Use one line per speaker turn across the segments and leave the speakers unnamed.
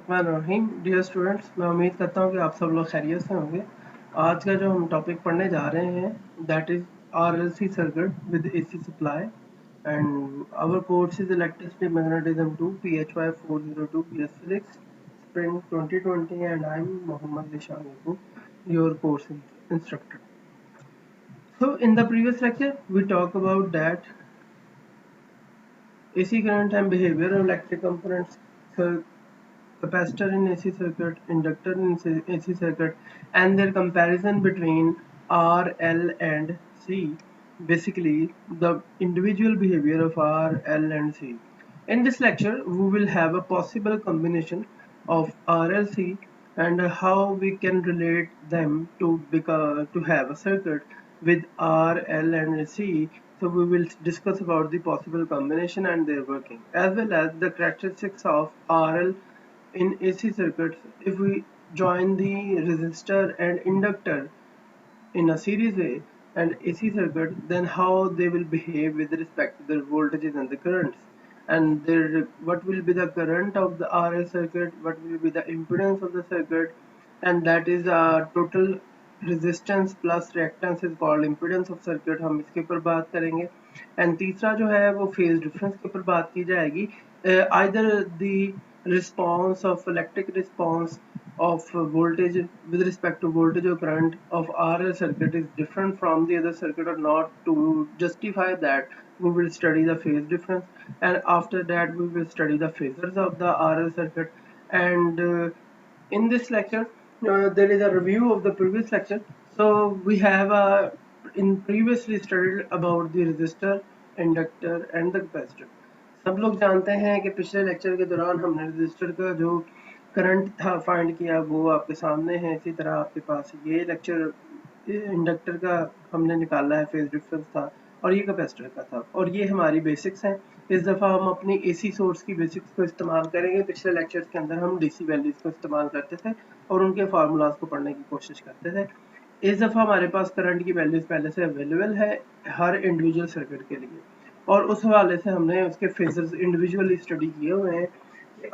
रहीम dear students, मैं उम्मीद करता हूँ कि आप सब लोग खैरियत से होंगे। आज का जो हम टॉपिक पढ़ने जा रहे हैं that is RLC circuit with AC supply and our course is electricity magnetism 2 PHY 402 BS Physics Spring 2020 and I'm Mohammad Nishan Ibu, your course instructor. So in the previous lecture we talked about that AC current and behavior of electric components, capacitor in AC circuit, inductor in AC circuit, and their comparison between R, L, and C. Basically, the individual behavior of R, L, and C. In this lecture, we will have a possible combination of RLC and how we can relate them to have a circuit with R, L, and C. So we will discuss about the possible combination and their working, as well as the characteristics of RL in AC circuits. If we join the resistor and inductor in a series way and AC circuit, then how they will behave with respect to their voltages and the currents, and what will be the current of the RL circuit, what will be the impedance of the circuit, and that is a total resistance plus reactance is called impedance of circuit. हम इसके ऊपर बात करेंगे। And तीसरा जो है वो phase difference के ऊपर बात की जाएगी। either the response of electric response of voltage with respect to voltage or current of RL circuit is different from the other circuit or not. To justify that, we will study the phase difference, and after that we will study the phasors of the RL circuit. And in this lecture there is a review of the previous lecture. So we have in previously studied about the resistor, inductor and the capacitor. सब लोग जानते हैं कि पिछले lecture के दौरान हमने register का जो करंट था फाइंड किया, वो आपके सामने है। इसी तरह आपके पास ये लेक्चर इंडक्टर का हमने निकाला है, फेज डिफरेंस था, और ये कैपेसिटर का था, और ये हमारी बेसिक्स हैं। इस दफ़ा हम अपनी AC सोर्स की बेसिक्स को इस्तेमाल करेंगे। पिछले लेक्चर्स के अंदर हम DC वैल्यूज़ को इस्तेमाल करते थे और उनके फार्मूलाज को पढ़ने की कोशिश करते थे। इस दफ़ा हमारे पास करंट की वैल्यूज़ पहले से अवेलेबल है हर इंडिविजुअल सर्किट के लिए, और उस हवाले से हमने उसके फेजर्स इंडिविजुअली स्टडी किए हुए हैं।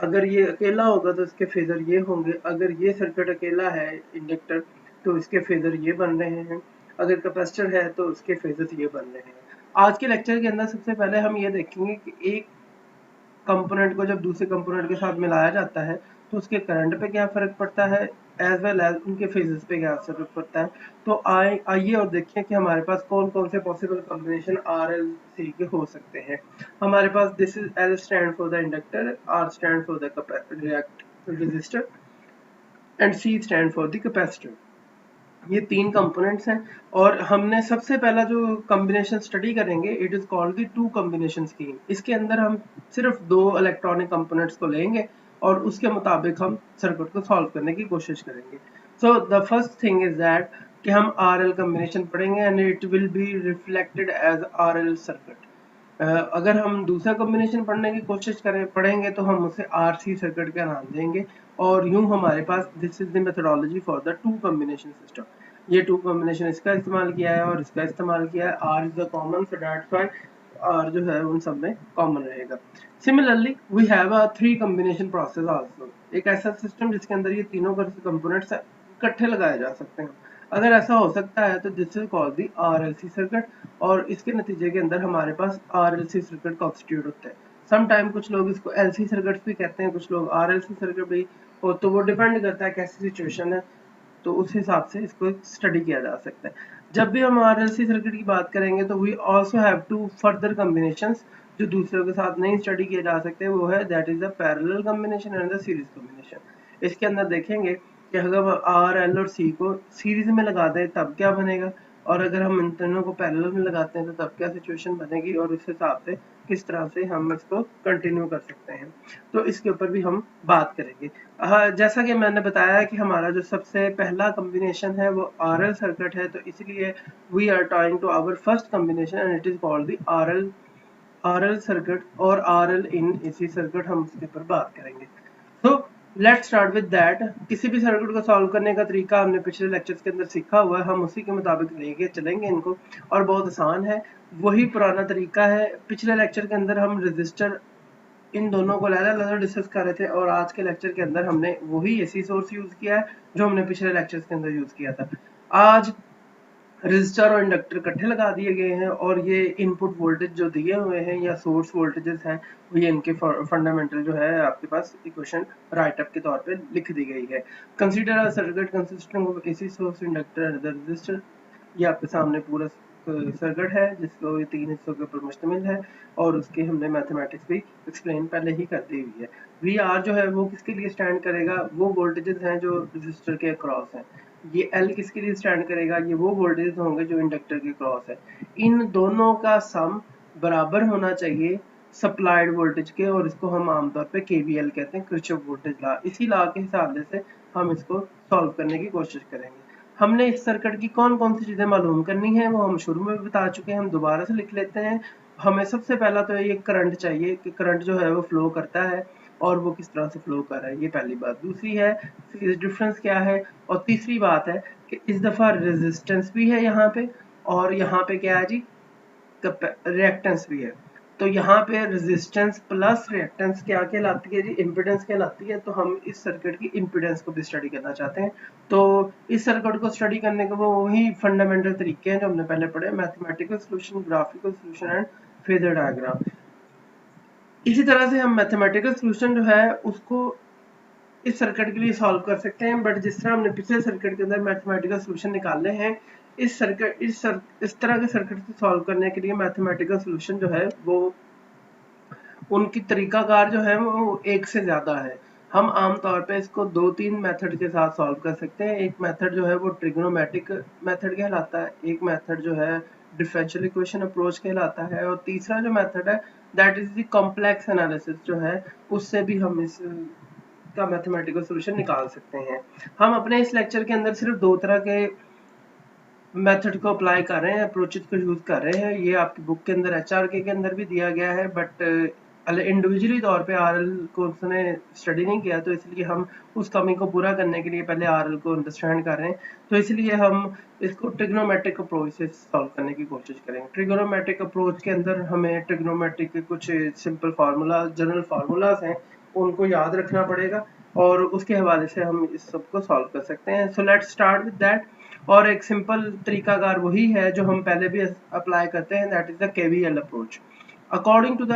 अगर ये अकेला होगा तो इसके फेजर ये होंगे, अगर ये सर्किट अकेला है इंडक्टर तो इसके फेजर ये बन रहे हैं, अगर कैपेसिटर है तो उसके फेजर ये बन रहे हैं। आज के लेक्चर के अंदर सबसे पहले हम ये देखेंगे कि एक कंपोनेंट को जब दूसरे कंपोनेंट के साथ मिलाया जाता है तो उसके करंट पे क्या फर्क पड़ता है, एज वेल एज उनके फेजेस पे क्या असर पड़ता है। तो आइए और देखिए कि हमारे पास कौन कौन से पॉसिबल कॉम्बिनेशन RLC के हो सकते हैं। हमारे पास this is L stand for the inductor, R stand for the resistor and C stand for the capacitor. ये तीन कंपोनेंट्स हैं, और हमने सबसे पहला जो कॉम्बिनेशन स्टडी करेंगे it is called the two combination scheme. इसके अंदर हम सिर्फ दो इलेक्ट्रॉनिक कंपोनेंट्स को लेंगे और उसके मुताबिक हम सर्किट को सॉल्व करने की कोशिश करेंगे। So the first thing is that कि हम RL कॉम्बिनेशन पढ़ेंगे and it will be reflected as RL circuit. अगर हम दूसरा कॉम्बिनेशन पढ़ने की कोशिश पढ़ेंगे तो हम उसे RC सर्किट का नाम देंगे, और यूं हमारे पास this is the methodology for the two combination system. ये टू कॉम्बिनेशन इसका इस्तेमाल किया है और इसका इस्तेमाल किया है। R is the common, so that's why R जो है उन सब में कॉमन रहेगा। Similarly we have a three combination process also, एक ऐसा सिस्टम जिसके अंदर ये तीनों कंपोनेंट्स इकट्ठे लगाए जा सकते हैं। अगर ऐसा हो सकता है तो this is called the RLC circuit, और इसके नतीजे के अंदर हमारे पास RLC सर्किट कॉन्स्टिट्यूट होता है। सम टाइम कुछ लोग इसको LC सर्किट भी कहते हैं, कुछ लोग RLC सर्किट भी, और तो वो डिपेंड करता है कैसी सिचुएशन है, तो उस हिसाब से इसको स्टडी किया जा सकता है। जब भी हम RLC सर्किट की बात करेंगे तो we also have two further combinations जो दूसरों के साथ नहीं स्टडी किए जा सकते, वो है that is the parallel combination and the series combination. इसके अंदर देखेंगे कि अगर हम R, L और C को सीरीज में लगा दें तब क्या बनेगा, और अगर हम इन दोनों को पैरेलल में लगाते हैं तो तब क्या सिचुएशन बनेगी, और उस हिसाब से किस तरह से हम इसको कंटिन्यू कर सकते हैं, तो इसके ऊपर भी हम बात करेंगे। जैसा कि मैंने बताया कि हमारा जो सबसे पहला कॉम्बिनेशन है वो RL सर्किट है, तो इसलिए we are talking to our first combination and it is called the RL circuit और RL इन AC सर्किट, हम उसके ऊपर बात करेंगे। तो लेट्स स्टार्ट विद दैट। किसी भी सर्किट को सॉल्व करने का तरीका हमने पिछले लेक्चर्स के अंदर सीखा हुआ है, हम उसी के मुताबिक लेके चलेंगे इनको, और बहुत आसान है, वही पुराना तरीका है। पिछले लेक्चर के अंदर हम रजिस्टर इन दोनों को अलग-अलग डिस्कस कर रहे थे और आज के लेक्चर के अंदर हमने वही एसी सोर्स यूज किया है जो हमने पिछले लेक्चर्स के अंदर यूज किया था। आज रजिस्टर और इंडक्टर इकट्ठे लगा दिए गए हैं और ये इनपुट वोल्टेज जो दिए हुए हैं या सोर्स वोल्टेजेस हैं ये इनके फंडामेंटल जो है आपके पास इक्वेशन राइट अप के तौर पे लिख दी गई है। Consider a circuit consisting of AC source inductor and register. ये आपके सामने पूरा सर्किट है जिसको ये 3 हिस्सों के ऊपर मुश्तमिल है और उसके हमने मैथमेटिक्स भी एक्सप्लेन पहले ही कर दी हुई है। वी आर जो है वो किसके लिए स्टैंड करेगा, वो वोल्टेजेस हैं जो रजिस्टर के अक्रॉस हैं। ये एल किसके लिए स्टैंड करेगा, ये वो वोल्टेज होंगे जो इंडक्टर के क्रॉस है। इन दोनों का सम बराबर होना चाहिए सप्लाइड वोल्टेज के और इसको हम आमतौर पे केवीएल कहते हैं, किरचॉफ वोल्टेज लॉ। इसी लॉ के हिसाब से हम इसको सॉल्व करने की कोशिश करेंगे। हमने इस सर्किट की कौन कौन सी चीजें मालूम करनी है वो हम शुरू में भी बता चुके हैं, हम दोबारा से लिख लेते हैं। हमें सबसे पहला तो ये करंट चाहिए कि करंट जो है वो फ्लो करता है और वो किस तरह से फ्लो कर रहा है, ये पहली बात। दूसरी है फेज डिफरेंस क्या है और तीसरी बात है कि इस दफा रेजिस्टेंस भी है यहाँ पे और यहाँ पे क्या है जी, रिएक्टेंस भी है। तो यहाँ पे रेजिस्टेंस प्लस रिएक्टेंस क्या कहलाती है जी, इम्पीडेंस कहलाती है। तो हम इस सर्किट की इम्पीडेंस को भी स्टडी करना चाहते हैं। तो इस सर्किट को स्टडी करने के वो वही फंडामेंटल तरीके हैं जो हमने पहले पढ़े, mathematical solution, graphical solution and phasor diagram. इसी तरह से हम मैथमेटिकल सॉल्यूशन जो है उसको इस सर्किट के लिए सॉल्व कर सकते हैं, बट जिस तरह हमने पिछले सर्किट के अंदर मैथमेटिकल सॉल्यूशन निकाले हैं, इस तरह के सर्किट को सॉल्व करने के लिए मैथमेटिकल सॉल्यूशन जो है वो उनकी तरीकाकार जो है वो एक से ज्यादा है। हम आमतौर पे इसको 2-3 मेथड के साथ सॉल्व कर सकते हैं। एक मेथड जो है वो ट्रिग्नोमेट्रिक मेथड कहलाता है, एक मेथड जो है डिफरेंशियल इक्वेशन अप्रोच कहलाता है और तीसरा जो मेथड है that is the complex analysis जो है उससे भी हम इस का मैथमेटिकल सॉल्यूशन निकाल सकते हैं। हम अपने इस लेक्चर के अंदर सिर्फ 2 तरह के मेथड को अप्लाई कर रहे हैं, अप्रोचेस को यूज कर रहे हैं। ये आपकी बुक के अंदर एचआरके के अंदर भी दिया गया है, बट इंडिविजुअली तौर पे आरएल को उसने स्टडी नहीं किया, तो इसलिए हम उस कमी को पूरा करने के लिए पहले आरएल को अंडरस्टैंड कर रहे हैं। तो इसलिए हम इसको ट्रिग्नोमेट्रिक अप्रोच से सॉल्व करने की कोशिश करेंगे। ट्रिग्नोमेट्रिक अप्रोच के अंदर हमें ट्रिग्नोमेट्रिक के कुछ सिंपल फार्मूला, जनरल फार्मूलाज हैं, उनको याद रखना पड़ेगा और उसके हवाले से हम इस सब को सॉल्व कर सकते हैं। So let's start with that. और एक सिंपल तरीकाकार वही है जो हम पहले भी अप्लाई करते हैं, that is the KVL approach. According to the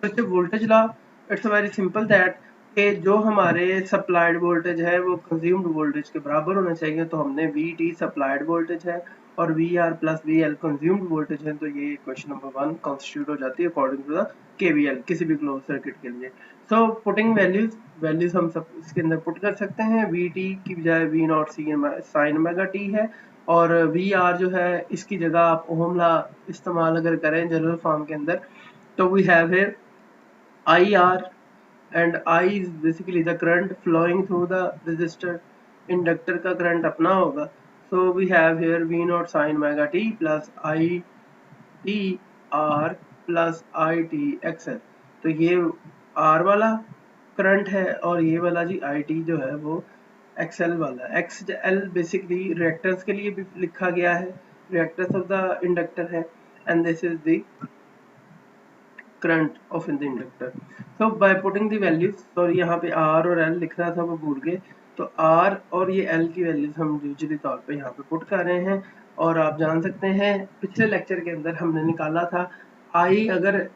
Kirchhoff voltage law, it's very simple that कि जो हमारे सप्लाइड वोल्टेज है वो कंज्यूम्ड वोल्टेज के बराबर होना चाहिए। तो हमने वी सप्लाइड वोल्टेज है और V R plus V L consumed voltage है, तो ये इक्वेशन नंबर 1 कॉन्स्टिट्यूट हो जाती है अकॉर्डिंग टू द केवीएल किसी भी क्लोज सर्किट के लिए। सो पुटिंग वैल्यूज हम सब इसके अंदर पुट कर सकते हैं। वी टी की बजाय V not sine omega T है और वी आर जो है इसकी जगह आप ओहम लॉ इस्तेमाल अगर करें जनरल फॉर्म के अंदर, तो we have here I R and I is basically the current flowing through the resistor. Inductor का करंट अपना होगा, so we have here V not sine omega T plus I T R plus I T XL. तो ये are वाला current है और ये वाला जी आई टी जो है वो एक्सएल वाला। एक्स एल बेसिकली रिएक्टेंस के लिए भी लिखा गया है, रिएक्टेंस ऑफ द इंडक्टर है, and this is the current of in the inductor. So by putting the values, sorry यहाँ पे आर और एल लिखना था वो भूल गए, तो आर और ये एल की वैल्यूज हम यूजुअली तौर पे यहाँ पे पुट कर रहे हैं। और आप जान सकते हैं पिछले लेक्चर के अंदर हमने निकाला था आई, अगर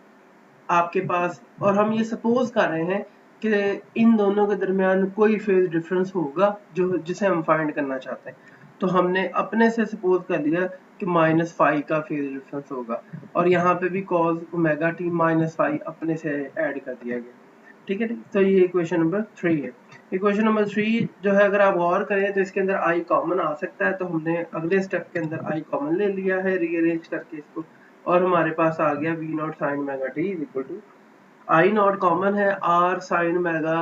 आपके पास, और हम ये सपोज कर रहे हैं कि इन दोनों के दरमियान कोई फेज डिफरेंस होगा जो जिसे हम फाइंड करना चाहते हैं। तो हमने अपने से सपोज कर लिया कि -5 का फेज डिफरेंस होगा और यहाँ पे भी cos ओमेगा टी -5 अपने से ऐड कर दिया गया। ठीक है, तो ये इक्वेशन नंबर 3 है। इक्वेशन नंबर 3 जो है अगर आप गौर करें तो इसके अंदर आई कॉमन आ सकता है, तो हमने अगले स्टेप के अंदर आई कॉमन ले लिया है रीअरेंज करके इसको, और हमारे पास आ गया V not sine omega T is equal to I not common है R sine omega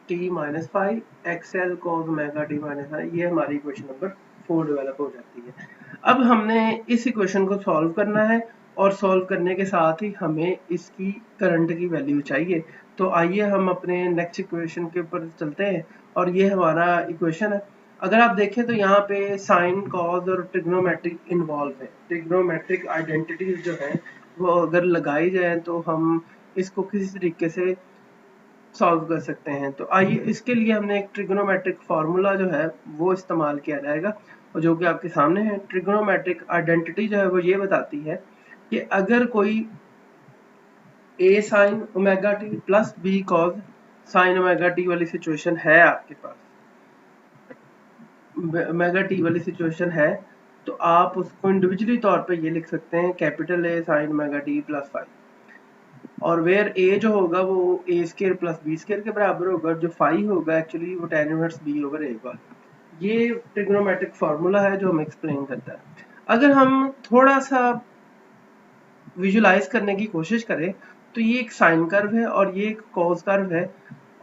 T -5 XL cos omega T -5। ये हमारी इक्वेशन नंबर 4 डेवलप हो जाती है। अब हमने इस इक्वेशन को सॉल्व करना है और सॉल्व करने के साथ ही हमें इसकी करंट की वैल्यू चाहिए। तो आइए हम अपने नेक्स्ट इक्वेशन के ऊपर चलते हैं और ये हमारा इक्वेशन है। अगर आप देखें तो यहाँ पे साइन कॉस और ट्रिग्नोमेट्रिक इन्वॉल्व है। ट्रिग्नोमेट्रिक आइडेंटिटीज जो है वो अगर लगाई जाए तो हम इसको किसी तरीके से सॉल्व कर सकते हैं। तो आइए इसके लिए हमने एक ट्रिग्नोमेट्रिक फार्मूला जो है वो इस्तेमाल किया जाएगा, और जो कि आपके सामने है। ट्रिग्नोमेट्रिक आइडेंटिटी जो है वो ये बताती है कि अगर कोई a sign omega T plus b cause sign omega T वाली सिचुएशन है आपके पास, ओमेगा टी वाली सिचुएशन है, तो आप उसको इंडिविजुअली तौर पे ये लिख सकते हैं capital A sign omega T plus 5, और वेयर a जो होगा वो a square plus b square के बराबर होगा, जो 5 होगा एक्चुअली वो tan inverse b over a होगा। ये ट्रिग्नोमेट्रिक फार्मूला है जो हमें एक्सप्लेन करता है। अगर हम थोड़ा सा विजुलाइज करने की कोशिश करें तो ये एक साइन कर्व है और ये एक कॉस कर्व है,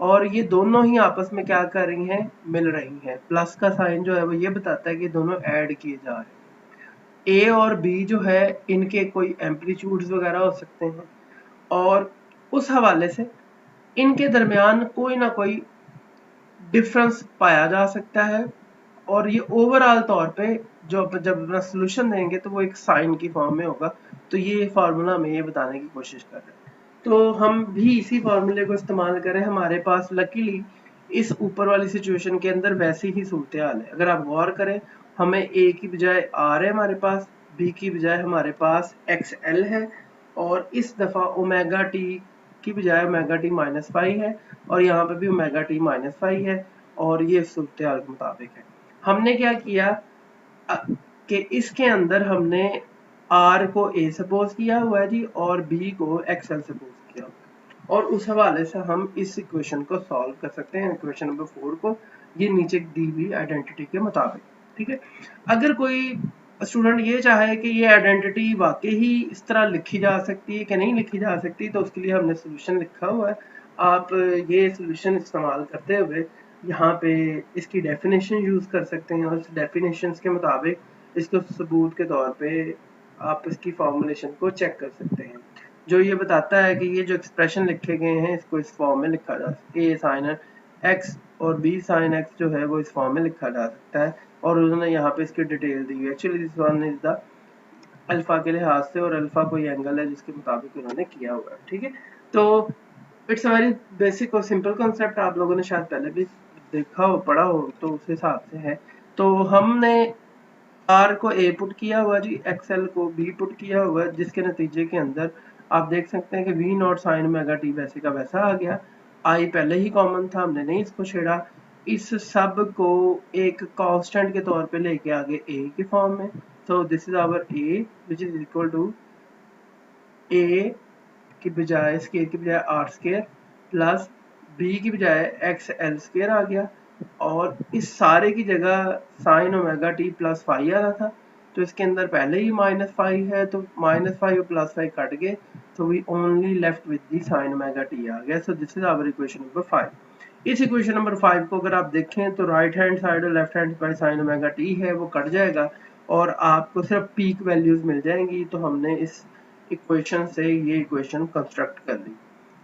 और ये दोनों ही आपस में क्या कर रही हैं, मिल रही हैं। प्लस का साइन जो है वो ये बताता है कि दोनों ऐड किए जा रहे हैं। ए और बी जो है इनके कोई एम्पलीट्यूड्स वगैरह हो सकते हैं, और उस हवाले से इनके दरमियान कोई ना कोई डिफरेंस पाया जा सकता है, और ये ओवरऑल तौर पे जब अपना सोल्यूशन देंगे तो वो एक साइन की फॉर्म में होगा। तो ये फार्मूला हमें ये बताने की कोशिश कर रहे हैं, तो हम भी इसी फार्मूले को इस्तेमाल करें। हमारे पास लकीली इस ऊपर वाली सिचुएशन के अंदर वैसी ही सूरत हाल है। अगर आप गौर करें, हमें a की बजाय r है हमारे पास, b की बजाय हमारे पास xl है, और इस दफा ओमेगा टी की बजाय ओमेगा टी माइनस 5 है, और यहाँ पे भी ओमेगा टी माइनस 5 है, और ये सूरत हाल के मुताबिक है। हमने क्या किया कि इसके अंदर हमने r को a सपोज किया हुआ है जी, और b को xl सपोज किया हुआ है, और उस हवाले से हम इस इक्वेशन को सॉल्व कर सकते हैं, इक्वेशन नंबर 4 को, ये नीचे दी हुई आइडेंटिटी के मुताबिक। ठीक है, अगर कोई स्टूडेंट ये चाहे कि ये आइडेंटिटी वाकई ही इस तरह लिखी जा सकती है कि नहीं लिखी जा सकती, तो उसके लिए हमने सोल्यूशन लिखा हुआ है। आप ये सोल्यूशन इस्तेमाल करते हुए यहाँ पे इसकी डेफिनेशन यूज कर सकते हैं, और इस डेफिनेशन के मुताबिक इसको सबूत के तौर पे आप इसकी फॉर्मुलेशन को चेक कर सकते हैं, जो ये बताता है कि ये जो एक्सप्रेशन लिखे गए हैं इसको इस फॉर्म में लिखा जा सकता है। a साइन x और b साइन x जो है वो इस फॉर्म में लिखा जा सकता है, और उन्होंने यहाँ पे इसकी डिटेल दी हुई है। Actually this one is the alpha के लिहाज से, और अल्फा कोई एंगल है जिसके मुताबिक उन्होंने किया हुआ है। ठीक है, तो इट्स अ वेरी बेसिक और सिंपल कॉन्सेप्ट, आप लोगों ने शायद पहले भी देखा हो पढ़ा हो, तो उस हिसाब से है। तो हमने r को a पुट किया हुआ जी, xl को b पुट किया हुआ, जिसके नतीजे के अंदर आप देख सकते हैं कि v not sine omega T वैसे का वैसा आ गया। i पहले ही कॉमन था, हमने नहीं इसको छेड़ा। इस सब को एक कांस्टेंट के तौर पे लेके आगे a के फॉर्म में, तो this is our a which is equal to a की बजाय स्केयर की बजाय r स्केयर प्लस b की बजाय xl स्केयर आ गया, और इस सारे की जगह साइन ओमेगा टी प्लस 5 आ रहा था, तो इसके अंदर पहले ही माइनस 5 है, तो माइनस 5 और प्लस 5 कट गए, तो we only left with the sine omega T आ गया। So this is our equation number 5। इस इक्वेशन नंबर 5 को अगर आप देखें तो राइट हैंड साइड और left hand side sign omega T है वो कट जाएगा, और आपको सिर्फ पीक वैल्यूज मिल जाएंगी। तो हमने इस इक्वेशन से ये इक्वेशन कंस्ट्रक्ट कर ली।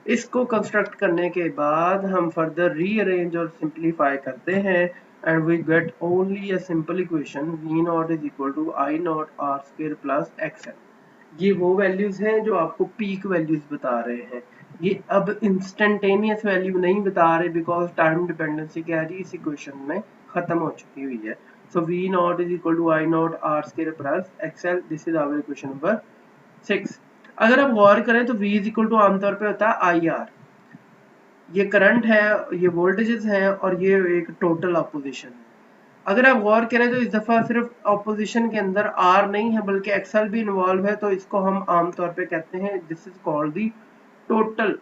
इसको कंस्ट्रक्ट करने के बाद हम फर्दर रीअरेंज और सिंप्लीफाई करते हैं, and we get only a simple equation v naught is equal to i naught r square plus xl। ये वो वैल्यूज हैं जो आपको पीक वैल्यूज बता रहे हैं। ये अब इंस्टेंटेनियस वैल्यू नहीं बता रहे, बिकॉज टाइम डिपेंडेंसी क्या है जी इस इक्वेशन में खत्म हो चुकी हुई है। So v naught is equal to i naught r square plus xl, this is our equation number 6। अगर आप गौर करें तो v इज इक्वल टू आमतौर पे होता है IR, ये करंट है, ये वोल्टेजेस हैं, और ये एक टोटल ऑपोजिशन है। अगर आप गौर करें तो इस दफा सिर्फ ऑपोजिशन के अंदर R नहीं है बल्कि XL भी इन्वॉल्व है, तो इसको हम आमतौर पे कहते हैं this is called the total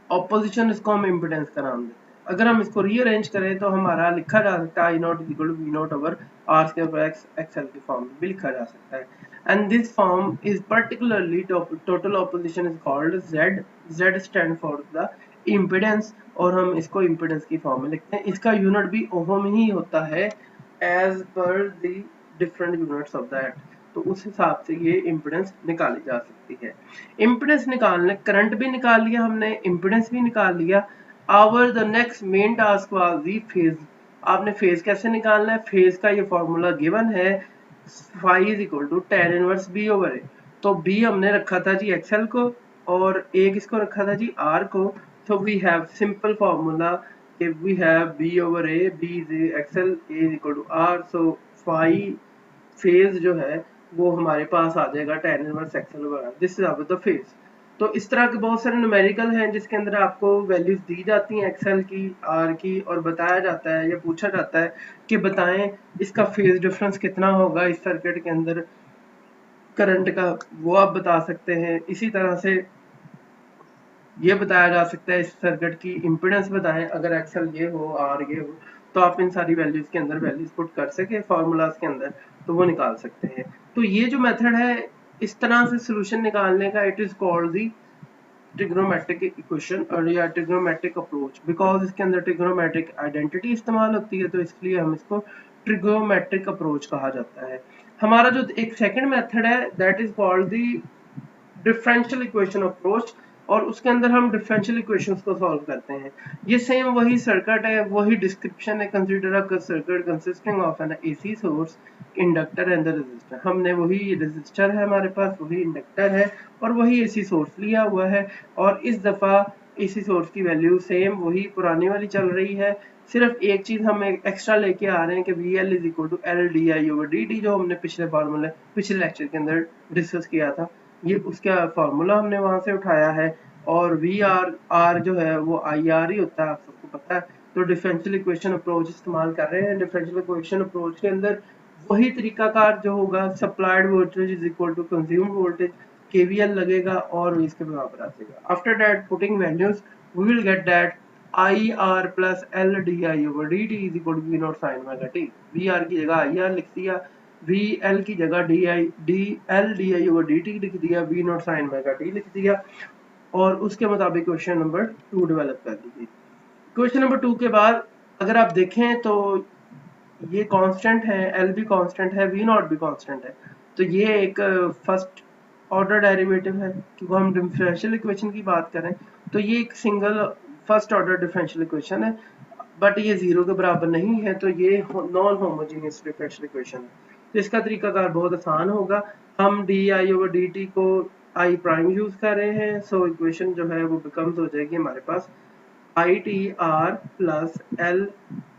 opposition, इसको हम इम्पिडेंस का नाम देते हैं। अगर हम इसको रीअरेंज करें तो हमारा लिखा जा सकता है I naught is equal to V naught over R square plus XL के फॉर्म में भी लिखा जा सकता है, and this form is particularly total opposition is called Z। Z stand for the impedance, और हम इसको impedance की फॉर्म में लिखते हैं। इसका यूनिट भी ओहम ही होता है as per the different units of that, तो उस हिसाब से ये इम्पिडेंस निकाली जा सकती है। इम्पिडेंस निकालने, करंट भी निकाल लिया हमने, इम्पिडेंस भी निकाल लिया। Our the next main task was the phase. आपने फेज कैसे निकालना है, फेज का ये फॉर्मूला गिवन है, phi is equal to tan inverse b over a। तो b हमने रखा था जी xl को, और a किसको रखा था जी r को, So we have simple formula. If we have b over a, b is xl, a is equal to r, so phi phase जो है वो हमारे पास आ जाएगा tan inverse xl over r. This is our the phase. तो इस तरह के बहुत सारे न्यूमेरिकल हैं जिसके अंदर आपको वैल्यूज दी जाती हैं एक्सेल की, आर की, और बताया जाता है या पूछा जाता है कि बताएं इसका फेज डिफरेंस कितना होगा इस सर्किट के अंदर करंट का, वो आप बता सकते हैं. इसी तरह से ये बताया जा सकता है इस सर्किट की इम्पीडेंस बताएं, अगर एक्सेल ये हो, आर ये हो, तो आप इन सारी वैल्यूज के अंदर वैल्यूज पुट कर सके फॉर्मूलाज के अंदर, तो वो निकाल सकते हैं. तो ये जो मेथड है इस तरह से सोल्यूशन निकालने का, it is called the trigonometric equation और या ट्रिग्नोमेट्रिक अप्रोच, बिकॉज इसके अंदर ट्रिग्नोमेट्रिक आइडेंटिटी इस्तेमाल होती है, तो इसलिए हम इसको ट्रिग्नोमेट्रिक अप्रोच कहा जाता है. हमारा जो एक सेकंड मेथड है that is called the differential equation approach, और उसके अंदर हम डिफरेंशियल इक्वेशंस को सॉल्व करते हैं. ये सेम वही सर्किट है, वही डिस्क्रिप्शन है. Consider a circuit consisting of an AC source, inductor and the resistor. हमने वही रेजिस्टर है हमारे पास, वही इंडक्टर है और वही एसी सोर्स लिया हुआ है, और इस दफा एसी सोर्स की वैल्यू सेम वही पुरानी वाली चल रही है. सिर्फ एक चीज हम एक्स्ट्रा लेके आ रहे हैं कि VL is equal to L D I over D T, जो हमने पिछले फॉर्मूले पिछले लेक्चर के अंदर डिस्कस किया था. ये उसका फार्मूला हमने वहां से उठाया है, और वी आर जो है वो आई आर ही होता है, आप सबको पता है. तो डिफरेंशियल इक्वेशन अप्रोच इस्तेमाल कर रहे हैं. डिफरेंशियल इक्वेशन अप्रोच के अंदर वही तरीकाकार जो होगा, supplied voltage is equal to consumed voltage, KVL लगेगा और इसके बराबर आ जाएगा. After that putting values we will get that I R plus L D I over D T is equal to V not sine omega T. V R की जगह I R लिख दिया, वी एल की जगह D L D I over D T लिख दिया, V not sine omega T लिख दिया, और उसके मुताबिक क्वेश्चन नंबर 2 डेवलप कर लीजिए. क्वेश्चन नंबर 2 के बाद अगर आप देखें तो ये कांस्टेंट है, एल भी कांस्टेंट है, वी नॉट भी कांस्टेंट है. तो ये एक फर्स्ट ऑर्डर डेरिवेटिव है. क्योंकि हम डिफरेंशियल इक्वेशन की बात करें तो ये एक single first order differential equation है, बट ये जीरो के बराबर नहीं है, तो ये नॉन होमोजेनियस डिफरेंशियल इक्वेशन है. तो इसका तरीकाकार बहुत आसान होगा. हम D I over D T को आई प्राइम यूज कर रहे हैं, सो इक्वेशन जो है वो बिकम्स हो जाएगी हमारे पास I T R plus L,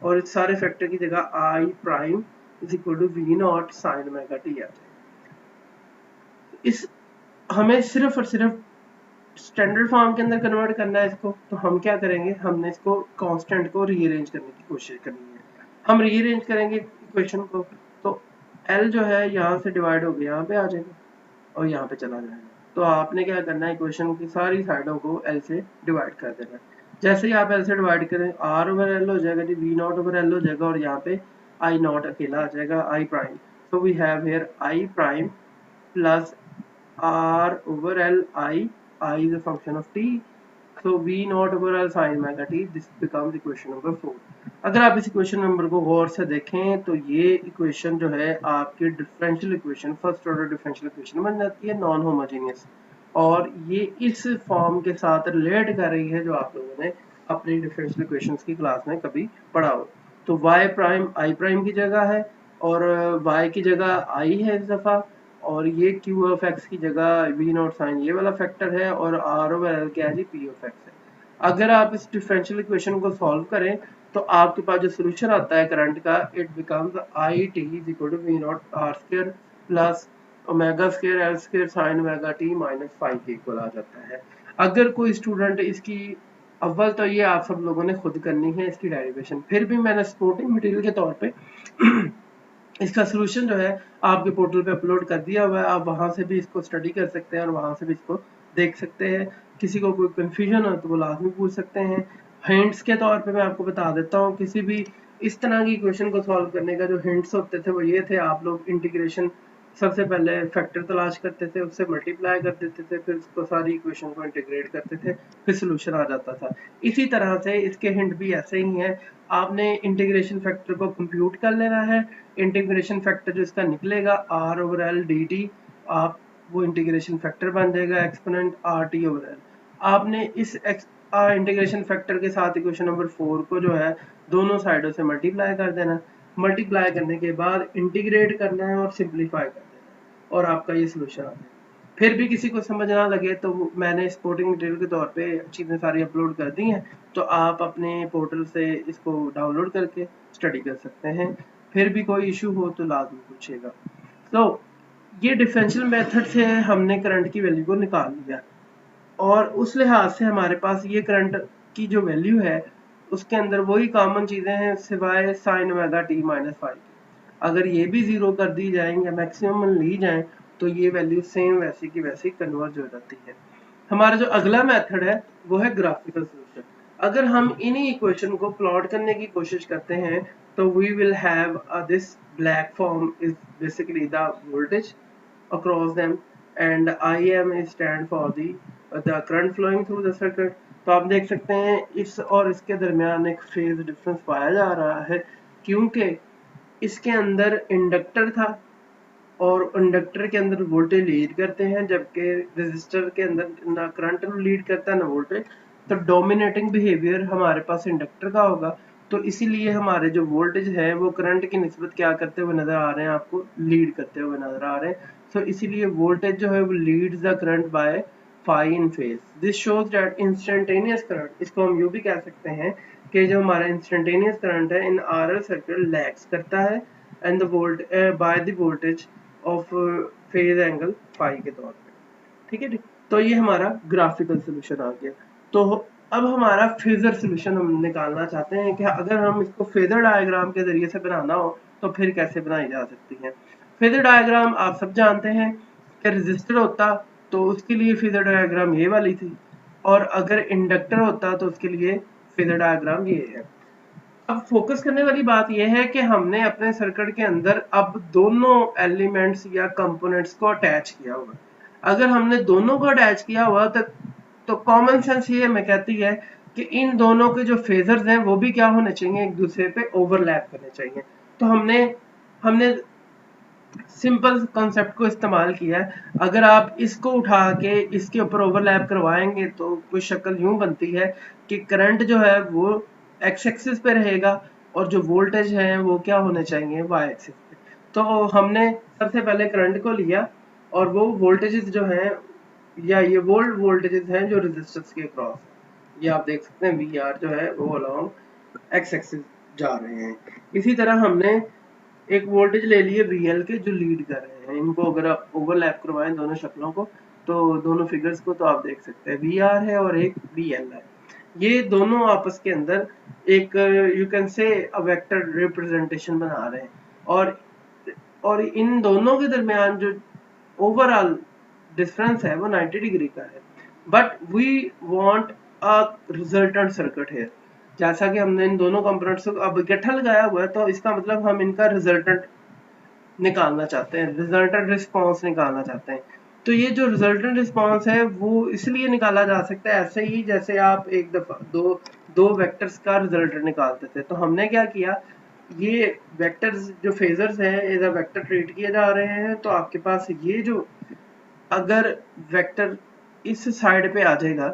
और इस सारे फैक्टर की जगह I prime is equal to V not sine omega T आ जाएगा. इस हमें सिर्फ और सिर्फ स्टैंडर्ड फॉर्म के अंदर कन्वर्ट करना है इसको, तो हम क्या करेंगे, हमने इसको कांस्टेंट को रीअरेंज करने की कोशिश करनी है. हम रीअरेंज करेंगे इक्वेशन को, तो एल जो है यहाँ से डिवाइड होकर यहाँ पे आ जाएगा और यहाँ पे चला जाएगा. तो आपने क्या करना है, इक्वेशन की सारी साइडों को एल से डिवाइड कर देना है. जैसे ही आप एल से डिवाइड करें आर ओवर एल हो जाएगा जी, वी नॉट ओवर एल हो जाएगा, और यहाँ पे आई नॉट अकेला आ जाएगा, I prime. So we have here I prime plus r over l, I is a function of t, so v naught over l sin omega t. This becomes equation number 4. अगर आप इस equation number को गौर से देखें तो ये equation जो है आपकी differential equation, first order differential equation बन जाती है, नॉन होमोजेनियस, और ये इस फॉर्म के साथ रिलेट कर रही है जो आप लोगों ने अपनी डिफरेंशियल इक्वेशंस की क्लास में कभी पढ़ा हो. तो y प्राइम आई प्राइम की जगह है, और y की जगह i है इस दफा, और ये q ऑफ x की जगह v नॉट साइन ये वाला फैक्टर है, और r ओवर l क्या है जी, p ऑफ x है. अगर आप इस डिफरेंशियल इक्वेशन को सॉल्व करें तो आपके पास जो सोल्यूशन आता है करंट का, it becomes I T is equal to V naught R square plus omega square L square sine omega T minus 5 के इक्वल आ जाता है. अगर कोई स्टूडेंट इसकी, अव्वल तो ये आप सब लोगों ने खुद करनी है इसकी डेरिवेशन, फिर भी मैंने सपोर्टिंग मटेरियल के तौर पे इसका सोल्यूशन जो है आपके पोर्टल पे अपलोड कर दिया हुआ है. आप वहां से भी इसको स्टडी कर सकते हैं और वहां से भी इसको देख सकते हैं. किसी को कोई कंफ्यूजन हो तो वो लाजमी पूछ सकते हैं. हिंट्स के तौर पे मैं आपको बता देता हूँ, किसी भी इस तरह की क्वेश्चन को सॉल्व करने का जो हिंट्स होते थे वो ये थे, आप लोग इंटीग्रेशन सबसे पहले फैक्टर तलाश करते थे, उससे मल्टीप्लाई कर देते थे, फिर उसको सारी इक्वेशन को इंटीग्रेट करते थे, फिर सोल्यूशन आ जाता था. इसी तरह से इसके हिंट भी ऐसे ही हैं. आपने इंटीग्रेशन फैक्टर को कंप्यूट कर लेना है. इंटीग्रेशन फैक्टर जो इसका निकलेगा r ओवर l dt, आप वो इंटीग्रेशन फैक्टर बन जाएगा एक्सपोनेंट rt ओवर l. आपने इस इंटीग्रेशन फैक्टर के साथ इक्वेशन नंबर 4 को जो है दोनों साइडों से मल्टीप्लाई कर देना. मल्टीप्लाई करने के बाद इंटीग्रेट करना है और सिंप्लीफाई कर देना है, और आपका ये सोल्यूशन आ जाएगा. फिर भी किसी को समझ ना लगे तो मैंने सपोर्टिंग मटेरियल के तौर पे चीज़ें सारी अपलोड कर दी हैं, तो आप अपने पोर्टल से इसको डाउनलोड करके स्टडी कर सकते हैं। फिर भी कोई इशू हो तो लाजमी पूछिएगा। तो ये डिफरेंशियल मेथड से हमने करंट की वैल्यू को निकाल लिया, और उस लिहाज से हमारे पास ये करंट की जो वैल्यू है उसके अंदर वही कॉमन चीज़ें हैं सिवाय sign omega T minus five की। अगर ये भी ज़ीरो कर दी जाए या मैक्सिमम ली जाए तो ये वैल्यू सेम वैसी की वैसी कन्वर्ज हो जाती है। हमारा जो अगला मेथड है वो है ग्राफिकल सोल्यूशन। अगर हम इन्हीं इक्वेशन को प्लॉट करने की कोशिश करते हैं तो we will have this black form is basically the voltage across them and IM is stand for the current flowing through the circuit। तो आप देख सकते हैं इस और इसके दरमियान एक फेज डिफरेंस पाया जा रहा है, क्योंकि इसके अंदर इंडक्टर था और इंडक्टर के अंदर वोल्टेज लीड करते हैं, जबकि रेजिस्टर के अंदर ना करंट लीड करता है ना वोल्टेज। तो डोमिनेटिंग बिहेवियर हमारे पास इंडक्टर का होगा, तो इसीलिए हमारे जो वोल्टेज है वो करंट की निस्बत क्या करते हुए नजर आ रहे हैं, आपको लीड करते हुए नजर आ रहे हैं। तो इसीलिए वोल्टेज जो है वो leads the current by phi in phase. This shows that instantaneous current, इसको हम यूं भी कह सकते हैं कि जो हमारा इंस्टेंटेनियस करंट है इन आरएल सर्किट लैग्स करता है and the volt by the voltage of phase angle phi के तौर पे। ठीक है जी। तो ये हमारा ग्राफिकल सोल्यूशन आ गया। तो अब हमारा फेजर सोल्यूशन हम निकालना चाहते हैं कि अगर हम इसको फेजर डायग्राम के जरिए से बनाना हो तो फिर कैसे बनाई जा सकती है। फेजर डायग्राम आप सब जानते हैं कि रेजिस्टर होता तो उसके लिए फेजर डायग्राम ये वाली थी, और अगर इंडक्टर होता तो उसके लिए फेजर डायग्राम ये है। अब फोकस करने वाली बात यह है कि हमने अपने सर्किट के अंदर अब दोनों एलिमेंट्स या कंपोनेंट्स को अटैच किया हुआ। अगर हमने दोनों को अटैच किया हुआ तो कॉमन सेंस ये हमें कहती है कि इन दोनों के जो फेजर्स हैं वो भी क्या होने चाहिए, एक दूसरे पे ओवरलैप करने चाहिए। तो हमने हमने सिंपल कॉन्सेप्ट को इस्तेमाल किया है। अगर आप इसको उठा के इसके ऊपर ओवरलैप करवाएंगे तो कोई शक्ल यूं बनती है कि करंट जो है वो एक्स एक्सिस पे रहेगा और जो वोल्टेज है वो क्या होने चाहिए, वाई एक्सिस पे। तो हमने सबसे पहले करंट को लिया और वो वोल्टेजेस जो हैं या ये वोल्टेजेस हैं जो रेजिस्टेंस के क्रॉस, ये आप देख सकते हैं वी आर जो है वो अलोंग एक्स एक्सिस जा रहे हैं। इसी तरह हमने एक वोल्टेज ले लिए VL के जो लीड कर रहे हैं। इनको अगर आप ओवरलैप करवाएं दोनों शक्लों को तो दोनों फिगर्स को तो आप देख सकते हैं VR है और एक VL है। ये दोनों आपस के अंदर एक you can say vector representation बना रहे हैं, और इन दोनों के दरमियान जो ओवरऑल डिफरेंस है वो 90 डिग्री का है। But we want a resultant circuit है। जैसा कि हमने इन दोनों कंपोनेंट्स को अब इकट्ठा लगाया हुआ है तो इसका मतलब हम इनका रिजल्टेंट निकालना चाहते हैं, रिजल्टेंट रिस्पांस निकालना चाहते हैं। तो ये जो रिजल्टेंट रिस्पांस है वो इसलिए निकाला जा सकता है ऐसे ही जैसे आप एक दफा दो वेक्टर्स का रिजल्टेंट निकालते थे। तो हमने क्या किया, ये वेक्टर्स जो फेजर्स हैं एज अ वेक्टर ट्रीट किए जा रहे हैं। तो आपके पास ये जो अगर वेक्टर इस साइड पे आ जाएगा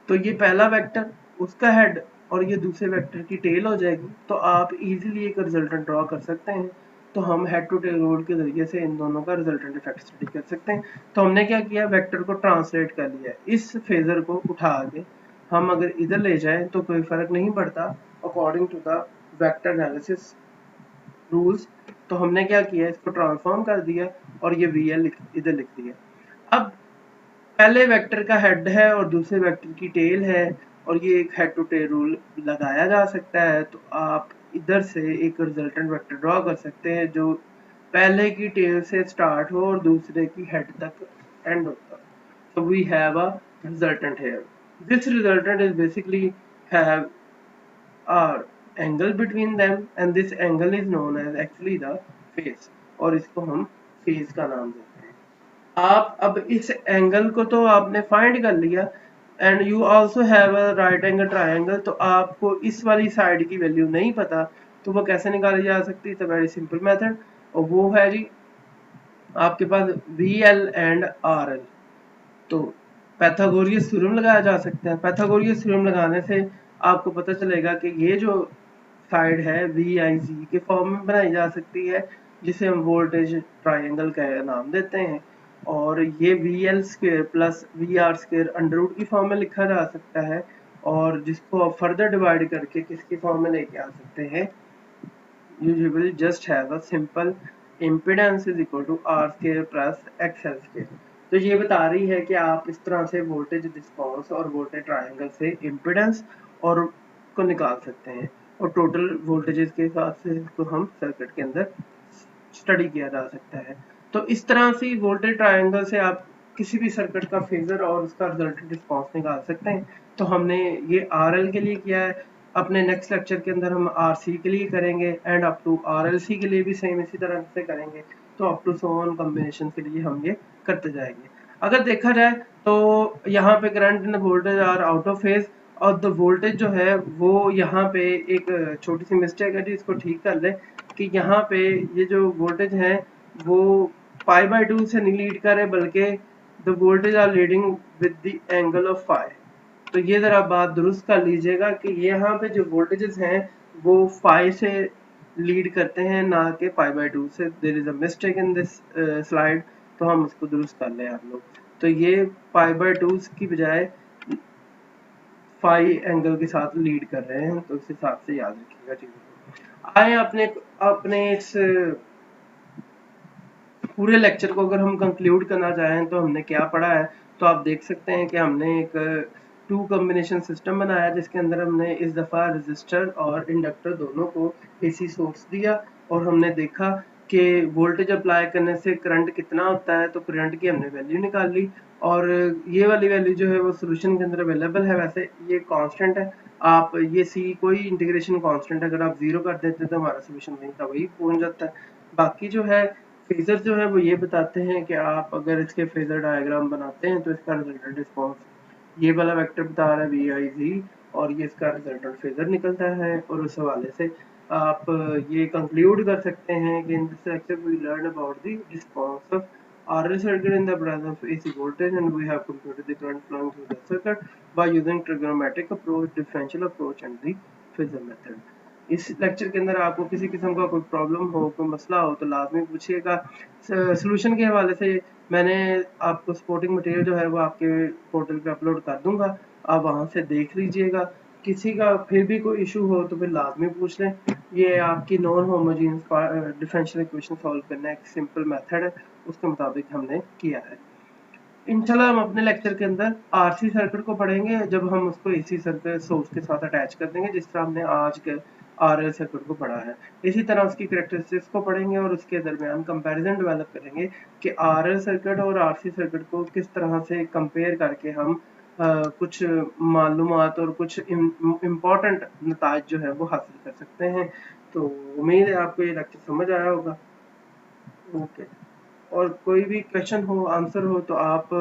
तो ये पहला वेक्टर उसका हेड और ये दूसरे वेक्टर की टेल हो जाएगी, तो आप इजीली एक रिजल्टेंट ड्रॉ कर सकते हैं। तो हम हेड टू टेल रूल के जरिए से इन दोनों का रिजल्टेंट इफेक्ट स्टडी कर सकते हैं। तो हमने क्या किया, वेक्टर को ट्रांसलेट कर लिया। इस फेजर को उठा के हम अगर इधर ले जाएं तो कोई फर्क नहीं पड़ता according to the vector analysis rules. तो हमने क्या किया, इसको ट्रांसफॉर्म कर दिया और ये VL इधर लिख दिया। अब पहले वेक्टर का हेड है और दूसरे वेक्टर की टेल है और ये एक हेड टू टेल रूल लगाया जा सकता है। तो आप इधर से एक रिजल्टेंट वेक्टर ड्रॉ कर सकते हैं जो पहले की टेल से स्टार्ट हो और दूसरे की हेड तक एंड होता। So we have a resultant here. This resultant is basically have a angle between them and this angle is known as actually the phase, और इसको हम phase का नाम देते हैं। आप अब इस एंगल को तो आपने फाइंड कर लिया and you also have a right angle triangle. तो आपको इस वाली साइड की वैल्यू नहीं पता तो वो कैसे निकाली जा सकती है, तो वेरी सिंपल मेथड, और वो है जी आपके पास VL एंड RL। तो पैथागोरियस थ्योरम लगाया जा सकता है। पैथागोरियस थ्योरम लगाने से आपको पता चलेगा कि ये जो साइड है VIG के फॉर्म में बनाई जा सकती है, जिसे हम वोल्टेज ट्रायंगल का नाम देते हैं। और ये VL² plus VR² under root की फॉर्म में लिखा जा सकता है, और जिसको आप फर्दर डिवाइड करके किसकी फॉर्म में लेके आ सकते हैं, you will just have a simple impedance is equal to R² plus XL²। तो ये बता रही है कि आप इस तरह से वोल्टेज रिस्पॉन्स और वोल्टेज ट्रायंगल से इम्पीडेंस और को निकाल सकते हैं, और टोटल वोल्टेजेस के हिसाब से इसको हम सर्किट के अंदर स्टडी किया जा सकता है। तो इस तरह से वोल्टेज ट्रायंगल से आप किसी भी सर्किट का फेजर और उसका रिजल्टेंट रिस्पॉन्स निकाल सकते हैं। तो हमने ये RL के लिए किया है, अपने नेक्स्ट लेक्चर के अंदर हम RC के लिए करेंगे, एंड अप टू RLC के लिए भी सेम इसी तरह से करेंगे। तो up to so on combination के लिए हम ये करते जाएंगे। अगर देखा जाए तो यहाँ पे current and voltage are out of phase, और द वोल्टेज जो है वो यहाँ पे एक छोटी सी मिस्टेक है जी, इसको ठीक कर ले कि यहाँ पे ये जो वोल्टेज है वो π/2 से नहीं लीड कर रहे, बल्कि the voltage are leading with the angle of φ। तो ये जरा बात दुरुस्त कर लीजिएगा कि यहाँ पे जो वोल्टेजेस हैं वो φ से लीड करते हैं, ना कि π/2 से। There is a mistake in this slide, तो हम उसको दुरुस्त कर लें आप लोग। तो ये π/2 की बजाय फाई एंगल के साथ लीड कर रहे हैं, तो इस हिसाब से याद रखिएगा चीजों को। आए अपने अपने इस पूरे लेक्चर को अगर हम कंक्लूड करना चाहें तो हमने क्या पढ़ा है, तो आप देख सकते हैं कि हमने एक 2 कॉम्बिनेशन सिस्टम बनाया, जिसके अंदर हमने इस दफ़ा रजिस्टर और इंडक्टर दोनों को AC सोर्स दिया, और हमने देखा कि वोल्टेज अप्लाई करने से करंट कितना होता है। तो करंट की हमने वैल्यू निकाल ली, और ये वाली वैल्यू जो है वो सोल्यूशन के अंदर अवेलेबल है। वैसे ये कांस्टेंट है, आप ये सी कोई इंटीग्रेशन कांस्टेंट अगर आप 0 कर देते तो हमारा सोल्यूशन वहीं का वही पहुंच जाता है। बाकी जो है फेजर जो है वो ये बताते हैं कि आप अगर इसके फेजर डायग्राम बनाते हैं तो इसका रिजल्टेंट रिस्पॉन्स ये वाला वेक्टर बता रहा है VIZ, और ये इसका रिजल्टेंट फेजर निकलता है। और उस हवाले से आप ये कंक्लूड कर सकते हैं कि in this lecture we learn about the response of RL circuit in the presence of AC voltage, and we have computed the current flowing through the circuit by using trigonometric approach, differential approach and the phasor method। इस lecture के अंदर आपको किसी किस्म का कोई problem हो, कोई मसला हो तो लाजमी पूछिएगा। सोल्यूशन के हवाले से मैंने आपको सपोर्टिंग मटेरियल जो है वो आपके पोर्टल पे अपलोड कर दूंगा, आप वहां से देख लीजिएगा। किसी का फिर भी कोई इशू हो तो फिर लाजमी पूछ लें। ये आपकी non homogeneous differential equation solve करना एक सिंपल मेथड है, उसके मुताबिक हमने किया है। इंशाल्लाह हम अपने लेक्चर के अंदर RC सर्किट को पढ़ेंगे, जब हम उसको AC सर्किट सोर्स के साथ अटैच कर देंगे, जिस तरह हमने आज के RL सर्किट को पढ़ा है। इसी तरह उसकी कैरेक्टरिस्टिक्स को पढ़ेंगे और उसके दरमियान कंपैरिजन डेवलप करेंगे कि RL सर्किट और RC सर्किट को किस तरह से कंपेयर करके हम कुछ मालूमात और कुछ इम्पोर्टेंट नताइज जो है वो हासिल कर सकते हैं। तो उम्मीद है आपको ये लेक्चर समझ आया होगा। ओके, और कोई भी क्वेश्चन हो, आंसर हो, तो आप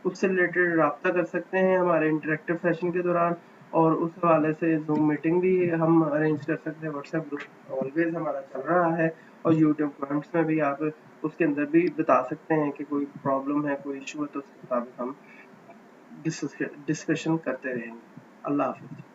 उससे रिलेटेड रब्ता कर सकते हैं हमारे इंटरेक्टिव सेशन के दौरान, और उस हवाले से जूम मीटिंग भी हम अरेंज कर सकते हैं। व्हाट्सएप ग्रुप ऑलवेज हमारा चल रहा है, और यूट्यूब कमेंट्स में भी आप उसके अंदर भी बता सकते हैं कि कोई प्रॉब्लम है, कोई इशू है, तो उसके मुताबिक हम डिस्कशन करते रहेंगे। अल्लाह हाफिज़।